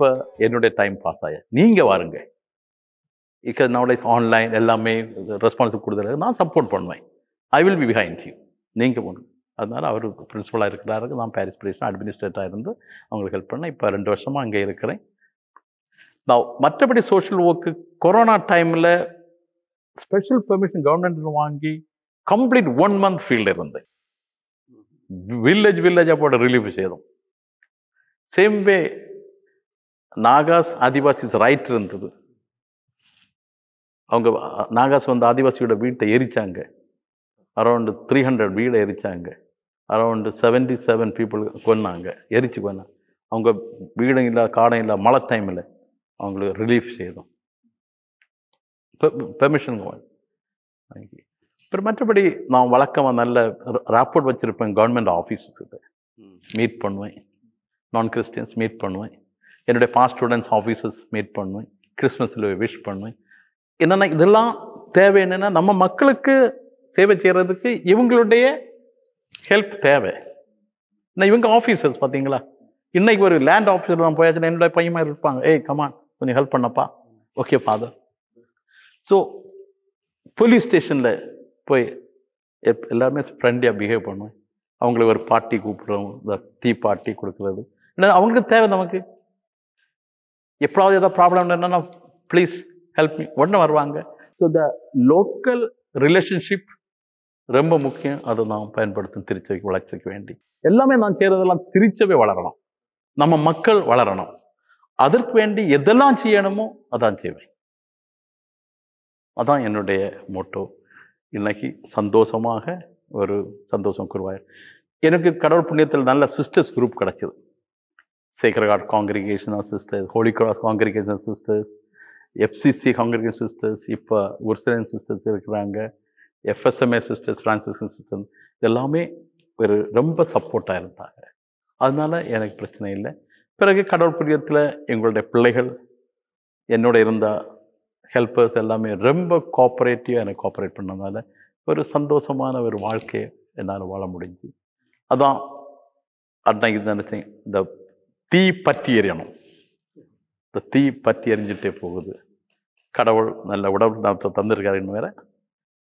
இப்போ என்னுடைய time pass ஆய நீங்கள் வாருங்க. இப்போ நவடேஸ் ஆன்லைன் எல்லாமே ரெஸ்பான்சிபிள் கொடுத்துருக்கு, நான் சப்போர்ட் பண்ணுவேன். I will be behind you. நீங்கள் போகணும். அதனால் அவர் பிரின்ஸிபலாக இருக்கிறாரு, நான் பாரிஸ் பிரின்ஸ் அட்மினிஸ்ட்ரேட்டராக இருந்து அவங்களுக்கு ஹெல்ப் பண்ணேன். இப்போ 2 வருஷமாக அங்கே இருக்கிறேன். நான் மற்றபடி சோஷியல் ஒர்க்கு கொரோனா டைமில் ஸ்பெஷல் பெர்மிஷன் கவர்மெண்ட் வாங்கி கம்ப்ளீட் 1 month ஃபீல்டில் இருந்தேன். வில்லேஜாக போட ரிலீஃப் செய்தோம். சேம் வே நாகாஸ் ஆதிவாசிஸ் ரைட் இருந்தது. அவங்க நாகாஸ் வந்து ஆதிவாசியோட வீட்டை எரிச்சாங்க. அரௌண்டு 300 வீடை எரிச்சாங்க. அரௌண்டு 77 பீப்புள் கொன்னாங்க, எரிச்சு கொன்னாங்க. அவங்க வீடும் இல்லை, காடம் இல்லை, மழை டைமில் அவங்களுக்கு ரிலீஃப் செய்தோம். பெர்மிஷன் வாங்கி. அப்புறம் மற்றபடி நான் வழக்கமாக நல்ல ராப்போர்ட் வச்சுருப்பேன். கவர்மெண்ட் ஆஃபீஸஸ்கிட்ட மீட் பண்ணுவேன், நான் கிறிஸ்டியன்ஸ் மீட் பண்ணுவேன், என்னுடைய பாஸ்ட் ஸ்டூடெண்ட்ஸ் ஆஃபீஸஸ் மீட் பண்ணுவேன், கிறிஸ்மஸில் விஷ் பண்ணுவேன். என்னென்னா இதெல்லாம் தேவை. என்னென்னா நம்ம மக்களுக்கு சேவை செய்கிறதுக்கு இவங்களுடைய ஹெல்ப் தேவை. இன்னும் இவங்க ஆஃபீஸர்ஸ் பார்த்தீங்களா, இன்னைக்கு ஒரு லேண்ட் ஆஃபீஸர் தான் போயாச்சுன்னா என்னுடைய பையன் மாதிரி இருப்பாங்க. ஏய் கமான் கொஞ்சம் ஹெல்ப் பண்ணப்பா, ஓகே ஃபாதர். ஸோ போலீஸ் ஸ்டேஷனில் போய் எல்லாருமே ஃப்ரெண்ட்லியாக பிஹேவ் பண்ணுவேன். அவங்களுக்கு ஒரு பார்ட்டி கூப்பிடுறோம், இந்த டீ பார்ட்டி கொடுக்குறது. இல்லை அவங்களுக்கு தேவை. நமக்கு எப்படாவது ஏதாவது ப்ராப்ளம் என்னன்னா ப்ளீஸ் ஹெல்ப் மீ, உடனே வருவாங்க. ஸோ த லோக்கல் ரிலேஷன்ஷிப் ரொம்ப முக்கியம். அதை நாம் பயன்படுத்தும் திருச்சபைக்கு வளர்ச்சிக்க வேண்டி. எல்லாமே நான் செய்கிறதெல்லாம் திருச்சபை வளரணும், நம்ம மக்கள் வளரணும். அதற்கு வேண்டி எதெல்லாம் செய்யணுமோ அதான் செய்வேன். அதான் என்னுடைய மோட்டோ. இன்னைக்கு சந்தோஷமாக ஒரு சந்தோஷம் குருவாயூர். எனக்கு கடவுள் புண்ணியத்தில் நல்ல சிஸ்டர்ஸ் குரூப் கிடச்சிது. Sacred Heart congregation of sisters, Holy Cross congregation of sisters, FCC congregation sisters, இப்போ உர்சலேன் சிஸ்டர்ஸ் இருக்கிறாங்க, எஃப்எஸ்எம்ஏ சிஸ்டர்ஸ், பிரான்சிஸ்கன் சிஸ்டர்ஸ், எல்லாமே ஒரு ரொம்ப சப்போர்ட்டாக இருந்தாங்க. அதனால எனக்கு பிரச்சனை இல்லை. பிறகு கடவுள் புண்ணியத்தில் எங்களுடைய பிள்ளைகள் என்னோட இருந்த ஹெல்ப்பர்ஸ் எல்லாமே ரொம்ப கோஆப்ரேட்டிவாக எனக்கு கோஆப்ரேட் பண்ணதுனால ஒரு சந்தோஷமான ஒரு வாழ்க்கையை என்னால் வாழ முடிஞ்சு. அதான் அன்னைக்கு நினச்சேன், இந்த தீ பற்றி எறியணும். இந்த தீ பற்றி எரிஞ்சிட்டே போகுது. கடவுள் நல்ல உடல் நலத்தை தந்திருக்காருன்னு வேற.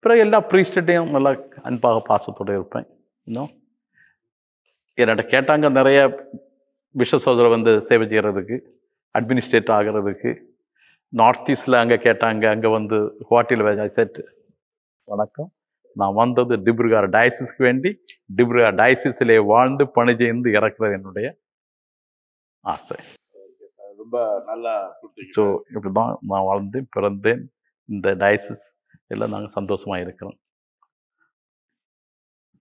பிறகு எல்லா ப்ரீஸ்டையும் நல்லா அன்பாக பாசத்தோடு இருப்பேன். இன்னும் என்னட்ட கேட்டாங்க நிறைய விஸ்வசோதரை வந்து சேவை செய்கிறதுக்கு, அட்மினிஸ்ட்ரேட்டர் ஆகிறதுக்கு. நார்த் ஈஸ்டில் அங்கே கேட்டாங்க, அங்கே வந்து ஹோட்டல் செட். வணக்கம், நான் வந்தது டிப்ருகர் டயசிஸ்க்கு வேண்டி, டிப்ருகர் டயசிஸிலே வாழ்ந்து பணி செய்து இறக்குறது என்னுடைய ஆசை. ரொம்ப நல்லா. ஸோ இப்படி தான் நான் வாழ்ந்தேன், பிறந்தேன். இந்த டயசிஸ் எல்லாம் நாங்கள் சந்தோஷமாக இருக்கிறோம்.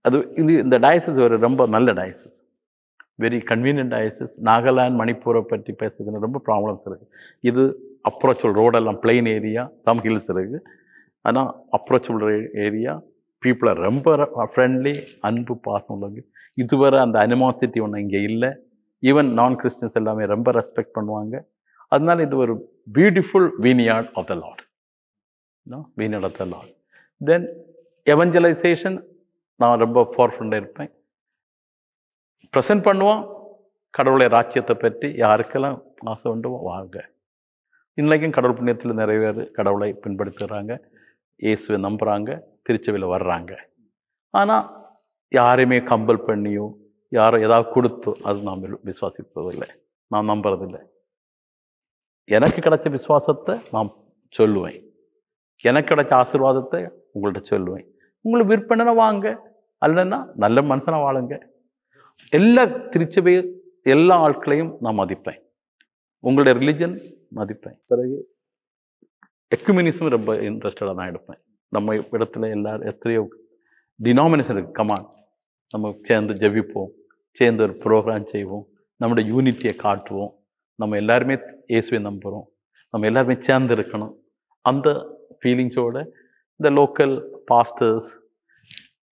அது இந்த டயசிஸ் ஒரு ரொம்ப நல்ல diocese, very convenient diocese. Nagaland மணிப்பூரை பற்றி பேசுறதுன்னு ரொம்ப ப்ராப்ளம்ஸ் இருக்குது. இது அப்ரோச்சபிள் ரோடெல்லாம் பிளெயின் ஏரியா, சம் ஹில்ஸ் இருக்குது. ஆனால் அப்ரோச்சபிள் ஏரியா, பீப்புளை ரொம்ப ஃப்ரெண்ட்லி, அன்பு பாசம் உள்ளது. இதுவரை அந்த அனிமாசிட்டி ஒன்று இங்கே இல்லை. ஈவன் நான் கிறிஸ்டியன்ஸ் எல்லாமே ரொம்ப ரெஸ்பெக்ட் பண்ணுவாங்க. அதனால இது ஒரு beautiful vineyard of the lord, vineyard of the lord. Then evangelization நான் ரொம்ப ஃபோர்ஃப்ரண்டாக இருப்பேன். ப்ரெசென்ட் பண்ணுவோம் கடவுளை ராஜ்யத்தை பற்றி. யாருக்கெல்லாம் ஆசை உண்டோ வாங்க. இன்றைக்கும் கடவுள் புண்ணியத்தில் நிறைய பேர் கடவுளை பின்படுத்துகிறாங்க, இயேசுவை நம்புகிறாங்க, திருச்சபையில் வர்றாங்க. ஆனால் யாரையுமே கம்பல் பண்ணியோ யாரோ ஏதாவது கொடுத்தோ அது நாம் விசுவாசிப்பதில்லை, நான் நம்புறதில்லை. எனக்கு கிடைச்ச விசுவாசத்தை நான் சொல்லுவேன், எனக்கு கிடைச்ச ஆசீர்வாதத்தை உங்கள்கிட்ட சொல்லுவேன். உங்களுக்கு விற்பனை வாங்க, அல்லன்னா நல்ல மனுஷனாக வாழுங்க. எல்லா திருச்சபையும் எல்லா ஆட்களையும் நான் மதிப்பேன், உங்களுடைய ரிலிஜன் மதிப்பேன். பிறகு எக்குமினிசம் ரொம்ப இன்ட்ரெஸ்டடாக தான் எடுப்பேன். நம்ம இடத்துல எல்லாரும் எத்தனையோ டினாமினேஷன் இருக்குது. கமான், நம்ம சேர்ந்து ஜெபிப்போம், சேர்ந்து ஒரு ப்ரோக்ராம் செய்வோம், நம்மளுடைய யூனிட்டியை காட்டுவோம். நம்ம எல்லாருமே இயேசுவை நம்புகிறோம், நம்ம எல்லாருமே சேர்ந்து இருக்கணும். அந்த ஃபீலிங்ஸோடு இந்த லோக்கல் பாஸ்டர்ஸ்,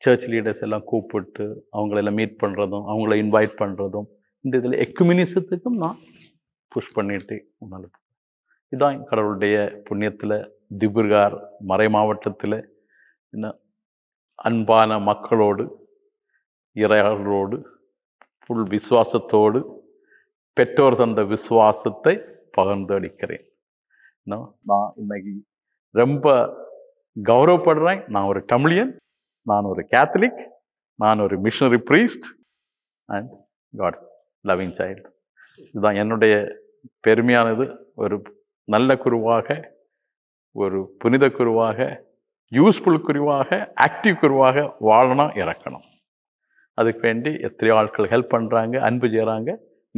சர்ச் லீடர்ஸ் எல்லாம் கூப்பிட்டு அவங்களெல்லாம் மீட் பண்ணுறதும், அவங்கள இன்வைட் பண்ணுறதும், இந்த இதில் எக்குமினிசத்துக்கும் நான் புஷ் பண்ணிட்டு முன்னால். இதுதான் கடவுளுடைய புண்ணியத்தில் திபுர்கார் மறை மாவட்டத்தில் இன்னும் அன்பான மக்களோடு, இறையாளரோடு, ஃபுல் விசுவாசத்தோடு பெற்றோர் தந்த விசுவாசத்தை பகிர்ந்து அளிக்கிறேன். நான் இன்னைக்கு ரொம்ப கௌரவப்படுறேன். நான் ஒரு தமிழியன், நான் ஒரு கேத்தலிக், நான் ஒரு missionary priest and God loving child. இதுதான் என்னுடைய பெருமையானது. ஒரு நல்ல குருவாக, ஒரு புனித குருவாக, யூஸ்ஃபுல் குருவாக, ஆக்டிவ் குருவாக வாழணும், இறக்கணும். அதுக்கு வேண்டி எத்தனையோ ஆட்கள் ஹெல்ப் பண்ணுறாங்க, அன்பு செய்கிறாங்க.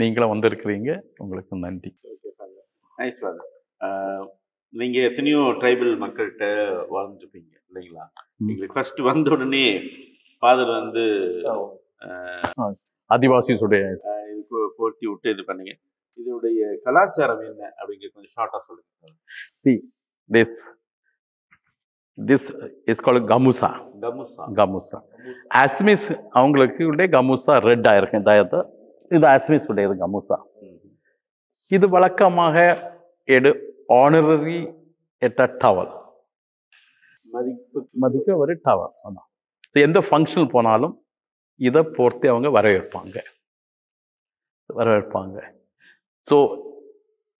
நீங்களும் வந்திருக்கிறீங்க, உங்களுக்கு நன்றி. Nice father. நீங்க எத்தனையோ ட்ரைபல் மக்கள்கிட்ட வாழ்ந்துருப்பீங்க இல்லைங்களா? எங்களுக்கு ஃபர்ஸ்ட் வந்த உடனே ஃபாதர் வந்து ஆதிவாசிஸுடைய இதுக்கு போர்த்தி விட்டு இது பண்ணீங்க. இதனுடைய கலாச்சாரம் என்ன அப்படிங்கிற கொஞ்சம் ஷார்ட்டா சொல்லுங்க. See, this is called gamusa. Gamusa. Assamese அவங்களுக்கு கமுசா ரெட்டா இருக்கு. இது அஸ்மிஸ் உடையது கமுசா. இது வழக்கமாக ஆனரரி டவல், மதிக்க ஒரு டவல். அதான் எந்த ஃபங்க்ஷன் போனாலும் இதை போர்த்தி அவங்க வரவேற்பாங்க. ஸோ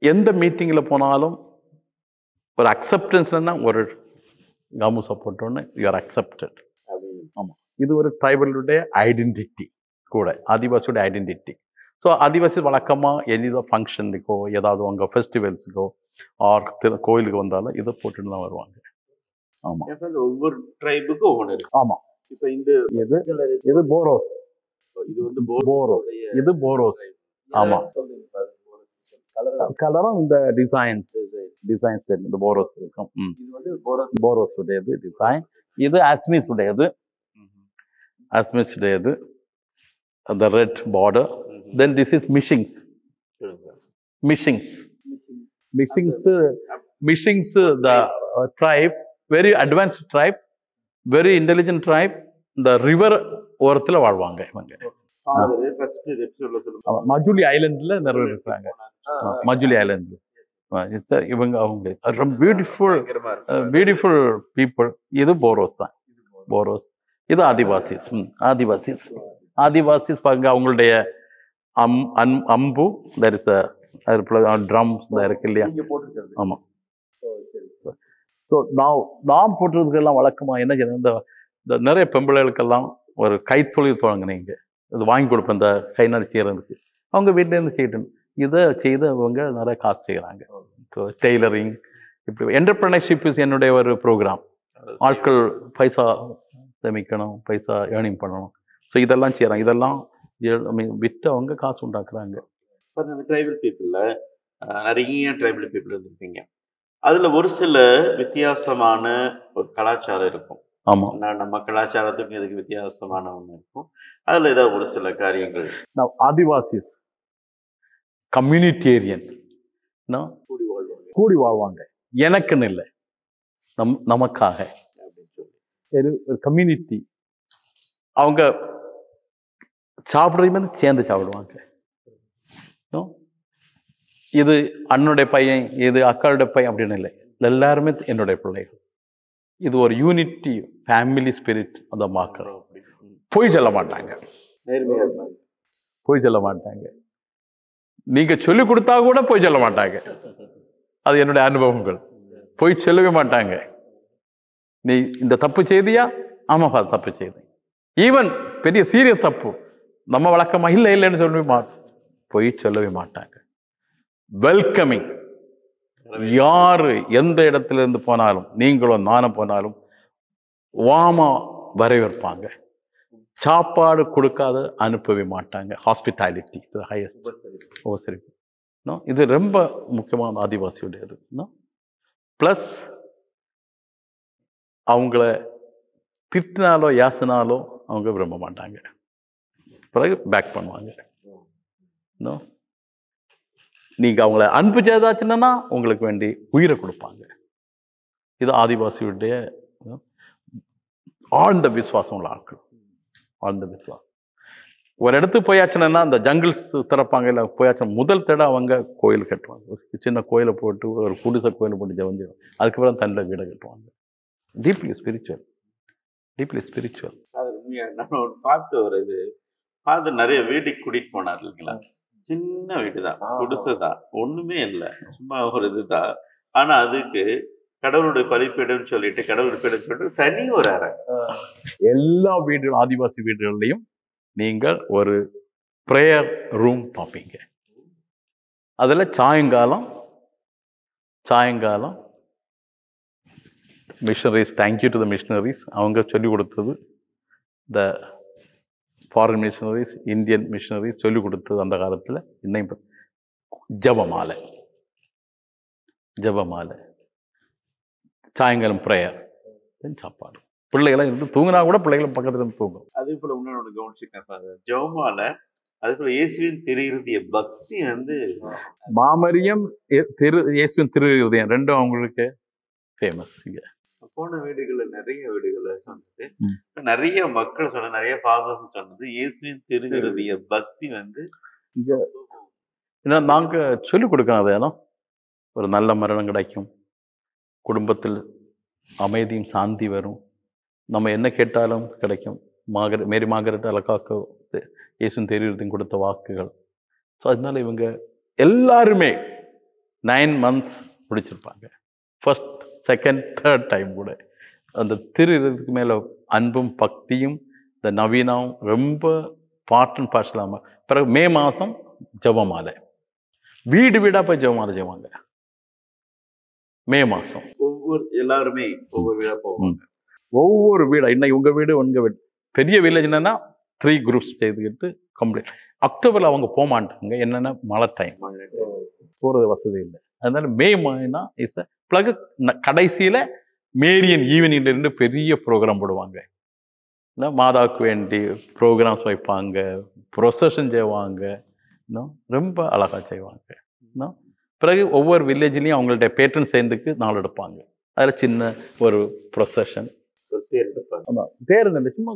எந்த மீட்டிங்கில் போனாலும் ஒரு அக்செப்டன்ஸ்னா ஒரு கமுசா போட்டோன்னு யூஆர் அக்செப்டட். ஆமாம், இது ஒரு ட்ரைபலுடைய ஐடென்டிட்டி கூட, ஆதிவாசியோட ஐடென்டிட்டி. ஸோ ஆதிவாசி வழக்கமாக எந்த ஃபங்க்ஷனுக்கோ ஏதாவது அவங்க ஃபெஸ்டிவல்ஸுக்கோ ஆர் கோயிலுக்கு வந்தாலும் இதை போட்டுட்டு தான் வருவாங்க. ஆமாம், ஒவ்வொரு ட்ரைபுக்கும் ஒவ்வொன்று இருக்கு. ஆமாம். இப்போ இந்த இது போரோஸ், இது வந்து போரோஸ், இது போரோஸ். ஆமாம், கலரும் இந்த டிசைன்ஸ் தெரியும். இந்த போரோஸ் இருக்கும். இது வந்து போரோஸ் உடையது டிசைன். இது அஸ்மிஸ் உடையது, the red border. Then this is Mishings. The tribe, very advanced tribe, very intelligent tribe. The river ஓரத்துல வாழ்வாங்க இவங்க. மஜுலி ஐலண்ட்ல நிறைய இருக்காங்க. மஜுலி ஐலண்ட்ல இவங்க அவங்க பியூட்டிஃபுல் பீப்புள். இது போரோஸ் தான். போரோஸ். இது ஆதிவாசிஸ் பாருங்க. அவங்களுடைய அம்பு ட்ரம் இருக்கு இல்லையா? ஆமாம். ஸோ நாம் போட்டுறதுக்கெல்லாம் வழக்கமாக என்ன செய்யணும், இந்த நிறைய பெம்பிள்ளைகளுக்கெல்லாம் ஒரு கைத்தொழில் தொடங்கினீங்க, இது வாங்கி கொடுப்பேன். இந்த கை நடி செய்கிறதுக்கு அவங்க வீட்டிலேருந்து செய்யணும். இதை செய்து அவங்க நிறைய காசு செய்கிறாங்க. ஸோ டெய்லரிங், இப்படி என்டர்பிரினர்ஷிப் இஸ் என்னுடைய ஒரு ப்ரோக்ராம். ஆட்கள் பைசா சேமிக்கணும், பைசா ஏர்னிங் பண்ணணும். ஸோ இதெல்லாம் செய்கிறாங்க. இதெல்லாம் விட்டு அவங்க காசு உண்டாக்குறாங்க. அந்த ட்ரைபல் பீப்புளில் நிறைய ட்ரைபல் பீப்புள் இருந்திருப்பீங்க. அதில் ஒரு சில வித்தியாசமான ஒரு கலாச்சாரம் இருக்கும். ஆமாம், நம்ம கலாச்சாரத்துக்கும் இதுக்கு வித்தியாசமான ஒன்று இருக்கும். அதில் ஏதாவது ஒரு சில காரியங்கள். ஆதிவாசிஸ் கம்யூனிட்டேரியன், கூடி வாழ்வாங்க. எனக்குன்னு இல்லை, நமக்காக ஒரு கம்யூனிட்டி. அவங்க சாப்பிட்றதுமே சேர்ந்து சாப்பிடுவாங்க. இது அண்ணனுடைய பையன், இது அக்காளுடைய பையன் அப்படின்னு இல்லை, எல்லாருமே என்னுடைய பிள்ளைகள். இது ஒரு யூனிட்டி, ஃபேமிலி ஸ்பிரிட். அந்த மக்கள் பொய் சொல்ல மாட்டாங்க. நீங்க சொல்லிக் கொடுத்தா கூட பொய் சொல்ல மாட்டாங்க. அது என்னுடைய அனுபவங்கள். பொய் சொல்லவே மாட்டாங்க. நீ இந்த தப்பு செய்தியா? ஆமாப்பா, தப்பு செய்தேன். ஈவன் பெரிய சீரியஸ் தப்பு நம்ம வழக்கமா இல்லைன்னு சொல்லவே மாட்டோம். பொய் சொல்லவே மாட்டாங்க. வெல்கமிங். யாரு எந்த இடத்துல இருந்து போனாலும், நீங்களும் நானும் போனாலும் வாமா வரவேற்பாங்க. சாப்பாடு கொடுக்காத அனுப்பவே மாட்டாங்க. Hospitality highest. இது ரொம்ப முக்கியமான ஆதிவாசியுடையது. ப்ளஸ் அவங்கள திட்டினாலோ யாசினாலோ அவங்க விரும்ப மாட்டாங்க. பிறகு பேக் பண்ணுவாங்க. நீங்க அவங்கள அன்பு செய்தாச்சுன்னா உங்களுக்கு வேண்டி உயிரை கொடுப்பாங்க. இது ஆதிவாசியுடைய ஆழ்ந்த விசுவாசம் உள்ள ஆட்கள். ஆழ்ந்த விசுவாசம். ஒரு இடத்துக்கு போயாச்சுன்னா அந்த ஜங்கிள்ஸ் திறப்பாங்க. இல்லை போயாச்சு முதல் தடவை அவங்க கோயில் கட்டுவாங்க. ஒரு சின்ன கோயிலை போட்டு, ஒரு குடிசை கோயிலை போட்டு ஜெவஞ்சிடும். அதுக்கப்புறம் தண்ணியில் வீடை கட்டுவாங்க. Deeply spiritual. அது நான் பார்த்து ஒரு இது பார்த்து நிறைய வீட்டுக்கு கூட்டிட்டு போனார் இல்லைங்களா? சின்ன வீடு தான், குடிசை தான், ஒண்ணுமே இல்லை, சும்மா ஒரு இதுதான். ஆனா அதுக்கு கடவுளுடைய பலிப்பீடம்னு சொல்லிட்டு கடவுளுடைய பீடம் சொல்லிட்டு தனி ஒரு அறை. எல்லா வீடுகள் ஆதிவாசி வீடுகள்லையும் நீங்கள் ஒரு ப்ரேயர் ரூம் பார்ப்பீங்க. அதில் சாயங்காலம் missionaries, thank you to the missionaries, அவங்க சொல்லிக் கொடுத்தது, த ஃபாரின் மிஷனரிஸ், இந்தியன் மிஷனரிஸ் சொல்லிக் கொடுத்தது அந்த காலத்தில் இன்னும் ஜபமாலை, சாயங்காலம் ப்ரேயர், சாப்பாடு. பிள்ளைகளை இருந்து தூங்கினா கூட பிள்ளைகளை பக்கத்துல இருந்து தூங்கும். அதே போல இன்னொன்று கவனிச்சுக்கேன், ஜெபமால அதே போல இயேசுவின் திருஇருதிய பக்தி வந்து மாமரியம் இயேசுவின் திருஇருதயம் ரெண்டும் அவங்களுக்கு ஃபேமஸ். இங்க போன வீடுகள்ல நிறைய வீடுகள்ல சொன்னது, நிறைய மக்கள் சொன்ன, நிறைய ஃபாதர்ஸ் சொன்னது இயேசுவின் திருஇருதிய பக்தி வந்து இங்க ஏன்னா நாங்க சொல்லிக் கொடுக்கணும். அது ஏன்னா ஒரு நல்ல மரணம் கிடைக்கும், குடும்பத்தில் அமைதியும் சாந்தி வரும், நம்ம என்ன கேட்டாலும் கிடைக்கும். மேரி மார்கரெட் அலகாக்கு இயேசுவின் திருஇருதயம் கொடுத்த வாக்குகள். ஸோ அதனால இவங்க எல்லாருமே 9 months பிடிச்சிருப்பாங்க. ஃபர்ஸ்ட், செகண்ட், தேர்ட் டைம் கூட அந்த திருஇருதயத்துக்கு மேலே அன்பும் பக்தியும் இந்த நவீனம் ரொம்ப பாட்டன் பாசலாம. பிறகு மே மாதம் ஜெபமாலை, வீடு வீடாக போய் ஜெபமாலை செய்வாங்க. மே மாதம் எல்லாருமே ஒவ்வொரு வீடாக போவாங்க. ஒவ்வொரு வீடாக, இன்னைக்கு உங்கள் வீடு பெரிய வில்லேஜ் என்னன்னா 3 groups செய்துக்கிட்டு கம்ப்ளீட். அக்டோபரில் அவங்க போக மாட்டாங்க, என்னென்னா மழை டைம், போகிறது வசதி இல்லை. அதனால மே மாதம்னா இஸ் பிறகு கடைசியில் மேரியன் ஈவினிங்லேருந்து பெரிய ப்ரோக்ராம் போடுவாங்க. மாதாவுக்கு வேண்டி ப்ரோக்ராம்ஸ் வைப்பாங்க, ப்ரொசஷன் செய்வாங்க, இன்னும் ரொம்ப அழகாக செய்வாங்க. இன்னும் பிறகு ஒவ்வொரு வில்லேஜ்லேயும் அவங்கள்ட்ட பேட்டன் சேர்ந்துக்கு நாள் எடுப்பாங்க. அதில் சின்ன ஒரு ப்ரொசஷன், ஆமாம் தேர் இல்லை, சும்மா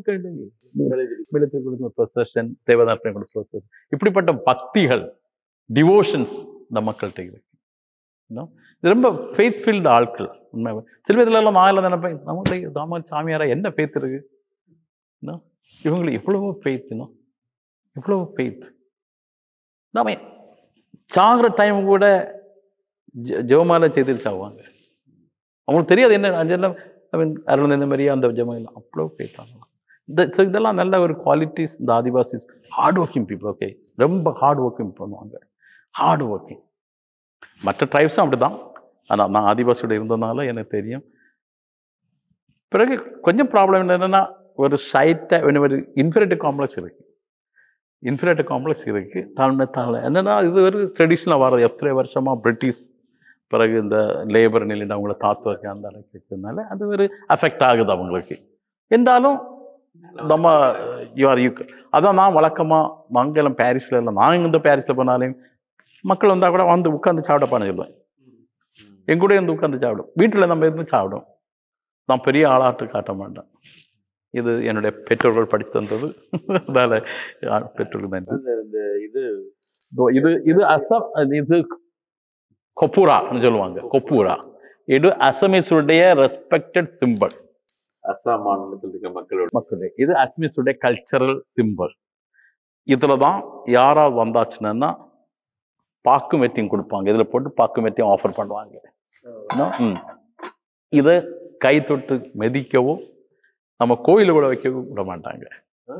வெளுத்து கொடுத்த ப்ரொசஷன், தேவதார்ப்பணம் கொடுத்த ப்ரொசஷன், இப்படிப்பட்ட பக்திகள், டிவோஷன்ஸ் இந்த மக்கள்கிட்ட இருக்கு. இது ரொம்ப ஃபெய்த் ஃபீல்டு ஆட்கள். உண்மை சில பேர்லாம் நான் எல்லாம் நினைப்பேன், நம்மளுடைய சாமியாரா என்ன ஃபெய்த் இருக்கு, இவங்களுக்கு இவ்வளவு ஃபெய்த், இவ்வளவு ஃபெய்த். நாம சாகிற டைம் கூட ஜெபமாலை செய்து சாவாங்க. அவங்களுக்கு தெரியாது என்ன அருள் இந்த மாதிரியா அந்த ஜெபம் அவ்வளோ ஃபெய்த்தாங்க. இதெல்லாம் நல்ல ஒரு குவாலிட்டிஸ் இந்த Adivasis. Hard working people. Okay, ரொம்ப ஹார்ட் ஒர்க்கிங் பண்ணுவாங்க, ஹார்ட் ஒர்க்கிங். மற்ற ட்ரைப்ஸும் அப்படிதான், ஆனால் நான் ஆதிவாசியோட இருந்ததுனால எனக்கு தெரியும். பிறகு கொஞ்சம் ப்ராப்ளம் என்னன்னா, ஒரு சைட்டை ஒரு இன்ஃபீரியாரிட்டி காம்ப்ளெக்ஸ் இருக்கு, தாழ்மை என்னன்னா இது ஒரு ட்ரெடிஷ்னலாக வர்றது. எத்தனை வருஷமா பிரிட்டிஷ் பிறகு இந்த லேபர் நிலையில் அவங்கள தாத்துவருக்கு அந்த அளவுக்கு இருக்கிறதுனால அது ஒரு அஃபெக்ட் ஆகுது அவங்களுக்கு. இருந்தாலும் நம்ம அதான் நான் வழக்கமாக மங்கலம் பாரிஸில் இல்லை, நான் இந்த பாரிஸில் போனாலையும் மக்கள் வந்தால் கூட வந்து உட்காந்து சாப்பிடப்பான்னு சொல்லுவேன். எங்கூட இருந்து உட்காந்து சாப்பிடும், வீட்டில் நம்ம இருந்து சாப்பிடும். நான் பெரிய ஆளாட்டு காட்ட மாட்டேன். இது என்னுடைய பெற்றோர்கள் படித்து தந்தது, அதனால பெற்றோர்கள் தான். இது அசம், இது கொப்பூரான்னு சொல்லுவாங்க. கொப்பூரா இது அசமீஸுடைய ரெஸ்பெக்டட் சிம்பிள். அசாம் மாநிலத்தில் இருக்க மக்களுடைய இது அசமீஸுடைய கல்ச்சரல் சிம்பிள். இதுல தான் யாராவது வந்தாச்சுன்னா பாக்கு மெட்டிங் கொடுப்பாங்க, இதுல போட்டு பாக்கு மெட்டிங் ஆஃபர் பண்ணுவாங்க. இதை கை தொட்டு மெதிக்கவோ நம்ம கோயில கூட வைக்கவோ விட மாட்டாங்க.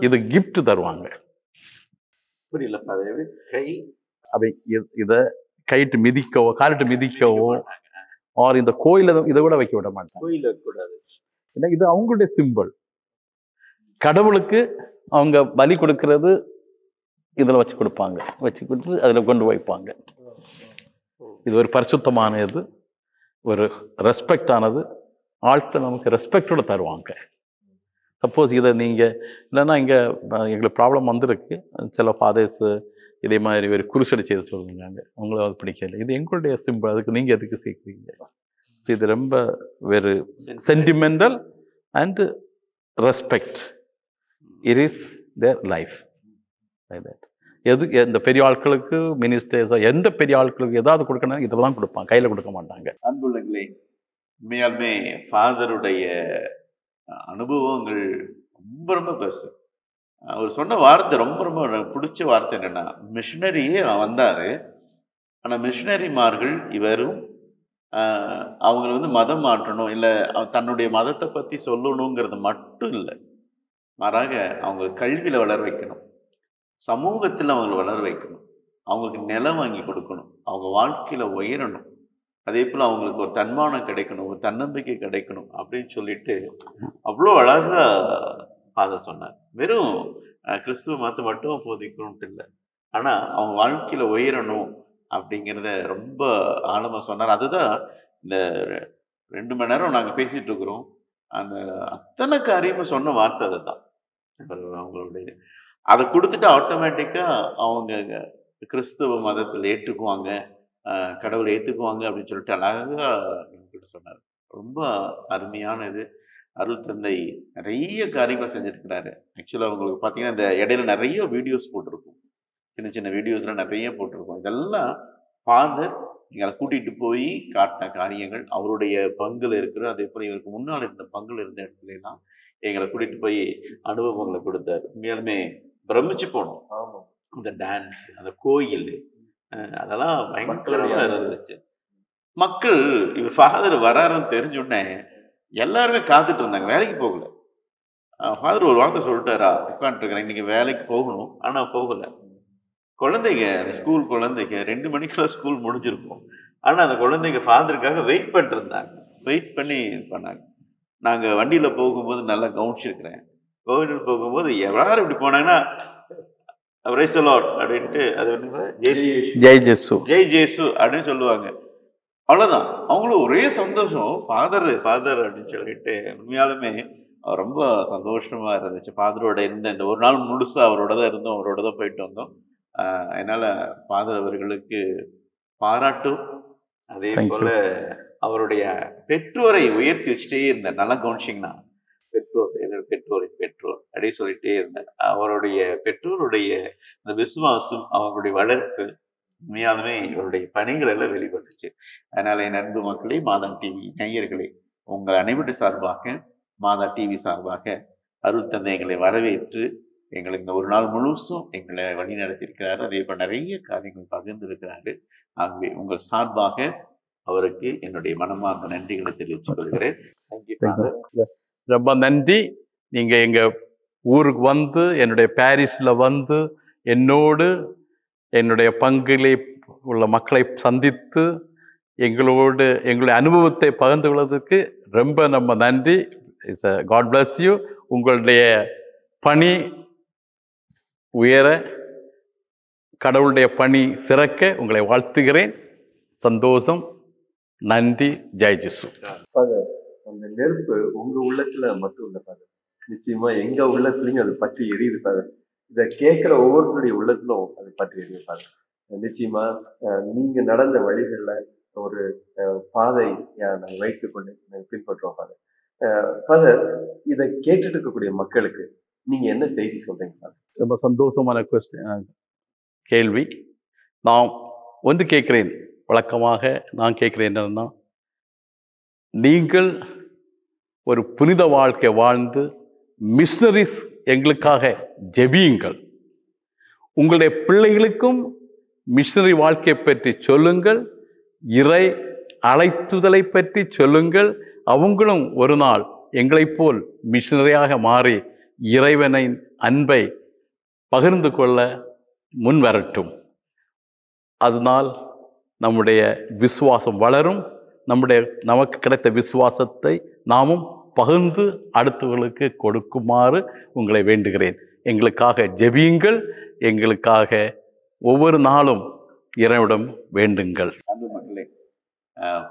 இது கிஃப்ட் தருவாங்க. புரியல, இதை கைட்டு மிதிக்கவோ காலிட்டு மிதிக்கவோ ஆர் இந்த கோயில இதை கூட வைக்க விட மாட்டாங்க. கோயில கூடாது. ஏன்னா இது அவங்களுடைய சிம்பிள். கடவுளுக்கு அவங்க பலி கொடுக்கறது இதுல வச்சு கொடுப்பாங்க, வச்சு கொடுத்து அதுல கொண்டு வைப்பாங்க. இது ஒரு பரிசுத்தமானது, ஒரு ரெஸ்பெக்ட் ஆனது. ஆட்கள் நமக்கு ரெஸ்பெக்டோட தருவாங்க. சப்போஸ் இதை நீங்க இல்லைன்னா இங்க எங்களுக்கு ப்ராப்ளம் வந்திருக்கு. சில ஃபாதர்ஸ் இதே மாதிரி ஒரு குருசடி செய்து சொல்லுங்க, அவங்கள அது பிடிக்கல. இது எங்களுடைய சிம்பிள், அதுக்கு நீங்க எதுக்கு சேர்க்குறீங்க? இது ரொம்ப ஒரு sentimental and respect. It is their life. இந்த பெரிய ஆட்களுக்கு மினிஸ்டர்ஸ் எந்த பெரிய ஆட்களுக்கு ஏதாவது கொடுக்கணும் இதெல்லாம் கொடுப்பாங்க, கையில கொடுக்க மாட்டாங்க. அன்புள்ளங்களே, உண்மையாலுமே ஃபாதருடைய அனுபவங்கள் ரொம்ப ரொம்ப பெருசு. அவர் சொன்ன வார்த்தை ரொம்ப ரொம்ப எனக்கு பிடிச்ச வார்த்தை என்னன்னா, மிஷினரியே வந்தாரு. ஆனா மிஷினரிமார்கள் இவரும் அவங்கள வந்து மதம் மாற்றணும், இல்ல தன்னுடைய மதத்த பத்தி சொல்லணுங்கிறது மட்டும் இல்ல. மாறாக அவங்க கல்வியில வளர வைக்கணும். சமூகத்துல அவங்கள வளர வைக்கணும். அவங்களுக்கு நிலம் வாங்கி கொடுக்கணும். அவங்க வாழ்க்கையில உயரணும். அதேபோல அவங்களுக்கு ஒரு தன்மானம் கிடைக்கணும், ஒரு தன்னம்பிக்கை கிடைக்கணும் அப்படின்னு சொல்லிட்டு அவ்வளோ அழகா ஃபாதர் சொன்னார். வெறும் கிறிஸ்துவ மதத்த மட்டும் போதிக்கணுன்ட்டு இல்ல. ஆனா அவங்க வாழ்க்கையில உயரணும் அப்படிங்கிறத ரொம்ப ஆழமா சொன்னார். அதுதான் இந்த 2 மணி நேரம் நாங்க பேசிட்டு இருக்கிறோம். அந்த அத்தனை காரியமும் சொன்ன வார்த்தை அதுதான். அவங்களுடைய அத குடுத்துட்டு ஆட்டோமேட்டிக்கா அவங்க கிறிஸ்துவ மதத்துல ஏற்றுக்குவாங்க. கடவுளை ஏத்துக்குவாங்க அப்படின்னு சொல்லிட்டு அழகா என்கிட்ட சொன்னாரு. ரொம்ப அருமையான இது. அருள் தந்தை நெறைய காரியங்கள் செஞ்சிருக்கிறாரு. ஆக்சுவலா உங்களுக்கு பார்த்தீங்கன்னா, இந்த இடையில நெறைய வீடியோஸ் போட்டிருக்கும். சின்ன சின்ன வீடியோஸ்லாம் நெறைய போட்டிருக்கும். இதெல்லாம் ஃபாதர் எங்கள கூட்டிட்டு போய் காட்டின காரியங்கள். அவருடைய பங்குல இருக்கிற அதேபோல இவருக்கு முன்னால இருந்த பங்குல இருந்த இடத்துலலாம் எங்கள கூட்டிட்டு போய் அனுபவங்கள குடுத்தாரு. உண்மையாலுமே பிரமிச்சு போனோம். ஆமா. அந்த டான்ஸ், அந்த கோயில் அதெல்லாம் பயங்கரமா இருந்துச்சு. மக்கள் இவர் ஃபாதர் வராருன்னு தெரிஞ்ச உடனே எல்லாருமே காத்துட்டு இருந்தாங்க. வேலைக்கு போகல. ஃபாதர் ஒரு வார்த்தை சொல்லிட்டாரா, உட்காந்துருக்கிறேன். இன்னைக்கு வேலைக்கு போகணும். ஆனா போகல. குழந்தைங்க, அந்த ஸ்கூல் குழந்தைங்க 2 மணிக்கெல்லாம் ஸ்கூல் முடிஞ்சிருக்கும். ஆனா அந்த குழந்தைங்க ஃபாதருக்காக வெயிட் பண்ணிட்டு இருந்தாங்க. வெயிட் பண்ணி இது பண்ணாங்க. நாங்க வண்டியில போகும்போது நல்லா கவனிச்சிருக்கிறேன். கோவிலுக்கு போகும்போது எல்லாரும் இப்படி போனாங்கன்னா, பிரைஸ் தி லார்ட் அப்படின்ட்டு அது வந்து ஜெய் ஜேசு ஜெய் ஜேசு அப்படின்னு சொல்லுவாங்க. அவ்வளோதான். அவங்களும் ஒரே சந்தோஷம். ஃபாதர் ஃபாதர் அப்படின்னு சொல்லிட்டு உண்மையாலுமே ரொம்ப சந்தோஷமா இருந்துச்சு. ஃபாதரோட இந்த ஒரு நாள் முழுசா அவரோட தான் இருந்தோம். அவரோட தான் போயிட்டு வந்தோம். அதனால ஃபாதர் அவர்களுக்கு பாராட்டும். அதே போல அவருடைய பெற்றோரை உயர்த்தி வச்சுட்டே இருந்தேன். நல்லா கவனிச்சிங்கன்னா, பெற்றோர் என்னோட பெற்றோர் அப்படின்னு சொல்லிட்டே இருந்தேன். அவருடைய பெற்றோருடைய இந்த விசுவாசம், அவங்களுடைய வளர்ப்பு உண்மையாலுமே இவருடைய பணிகள் எல்லாம் வெளிப்பட்டுச்சு. அதனால என் அன்பு மக்களே, மாதா டிவி நேயர்களே, உங்கள் அனைவருடைய சார்பாக, மாதா டிவி சார்பாக அருள் தந்தை எங்களை வரவேற்று எங்களை இந்த ஒரு நாள் முழுசும் எங்களை வழி நடத்தியிருக்கிறாரு. அதே போல் நிறைய காரியங்கள் பகிர்ந்திருக்கிறாரு. ஆகவே உங்கள் சார்பாக அவருக்கு என்னுடைய மனமார்ந்த நன்றிகளை தெரிவித்துக் கொள்கிறேன். ரொம்ப நன்றி. நீங்க எங்க ஊருக்கு வந்து, என்னுடைய பாரிஸ்ல வந்து என்னோடு என்னுடைய பங்கிலே உள்ள மக்களை சந்தித்து எங்களோடு எங்களுடைய அனுபவத்தை பகிர்ந்து கொள்வதற்கு ரொம்ப நம்ம நன்றி. God bless you. உங்களுடைய பணி உயர, கடவுளுடைய பணி சிறக்க உங்களை வாழ்த்துகிறேன். சந்தோஷம். நன்றி. ஜெய் ஜேசு. அந்த நெருப்பு உங்க உள்ளத்துல மட்டும் இல்ல பாரு, நிச்சயமா எங்க உள்ளத்துலயும் அது பற்றி எரியுது பாரு. இதை கேட்கிற ஒவ்வொருத்தருடைய உள்ளத்திலும் அது பற்றி எரியுது பாரு. நிச்சயமா நீங்க நடந்த வழிகள்ல ஒரு பாதை நாங்கள் வைத்துக்கொண்டு நாங்கள் பின்பற்றுவோம் பாரு. ஃபாதர், இதை கேட்டுட்டு இருக்கக்கூடிய மக்களுக்கு நீங்க என்ன செய்தி சொல்றீங்க? ரொம்ப சந்தோஷமான கேள்வி. நான் ஒன்று கேட்கிறேன், வழக்கமாக நான் கேட்கிறேன் என்னன்னா, நீங்கள் ஒரு புனித வாழ்க்கை வாழ்ந்து மிஷனரிஸ் எங்களுக்காக ஜெபியுங்கள். உங்களுடைய பிள்ளைகளுக்கும் மிஷனரி வாழ்க்கையை பற்றி சொல்லுங்கள். இறை அழைத்துதலை பற்றி சொல்லுங்கள். அவங்களும் ஒரு நாள் எங்களைப் போல் மிஷனரியாக மாறி இறைவனின் அன்பை பகிர்ந்து கொள்ள முன் வரட்டும். அதனால் நம்முடைய விசுவாசம் வளரும். நமக்கு கிடைத்த விசுவாசத்தை நாமும் பகிர்ந்து அடுத்தவர்களுக்கு கொடுக்குமாறு உங்களை வேண்டுகிறேன். எங்களுக்காக ஜெபியுங்கள். எங்களுக்காக ஒவ்வொரு நாளும் இறைவனிடம் வேண்டுங்கள். அன்பு மக்களே,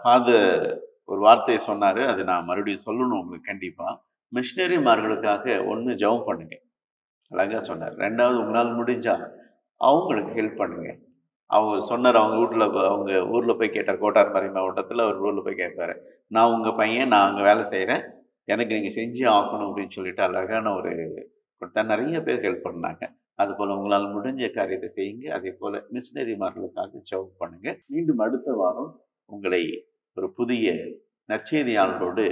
ஃபாதர் ஒரு வார்த்தையை சொன்னாரு, அது நான் மறுபடியும் சொல்லணும் உங்களுக்கு. கண்டிப்பா மிஷினரிமார்களுக்காக ஒன்று ஜெபம் பண்ணுங்க, அழகா சொன்னார். ரெண்டாவது, உங்களால் முடிஞ்சா அவங்களுக்கு ஹெல்ப் பண்ணுங்க. அவங்க சொன்னார், அவங்க ஊரில் போய் கேட்டார். கோட்டார்மறை மாவட்டத்தில் அவர் ஊரில் போய் கேட்பாரு, நான் உங்கள் பையன், நான் அங்கே வேலை செய்கிறேன், எனக்கு நீங்கள் செஞ்சு ஆக்கணும் அப்படின்னு சொல்லிட்டு அழகான ஒரு கொடுத்தா. நிறைய பேர் ஹெல்ப் பண்ணாங்க. அதுபோல் உங்களால் முடிஞ்ச காரியத்தை செய்யுங்க. அதே போல் மிஷினரிமார்களுக்காக ஜெபம் பண்ணுங்க. மீண்டும் அடுத்த வாரம் உங்களை ஒரு புதிய நற்செய்தியாளரோடு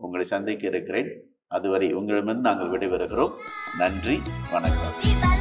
உங்களை சந்திக்க இருக்கிறேன். அதுவரை உங்களிடமிருந்து நாங்கள் விடைபெறுகிறோம். நன்றி, வணக்கம்.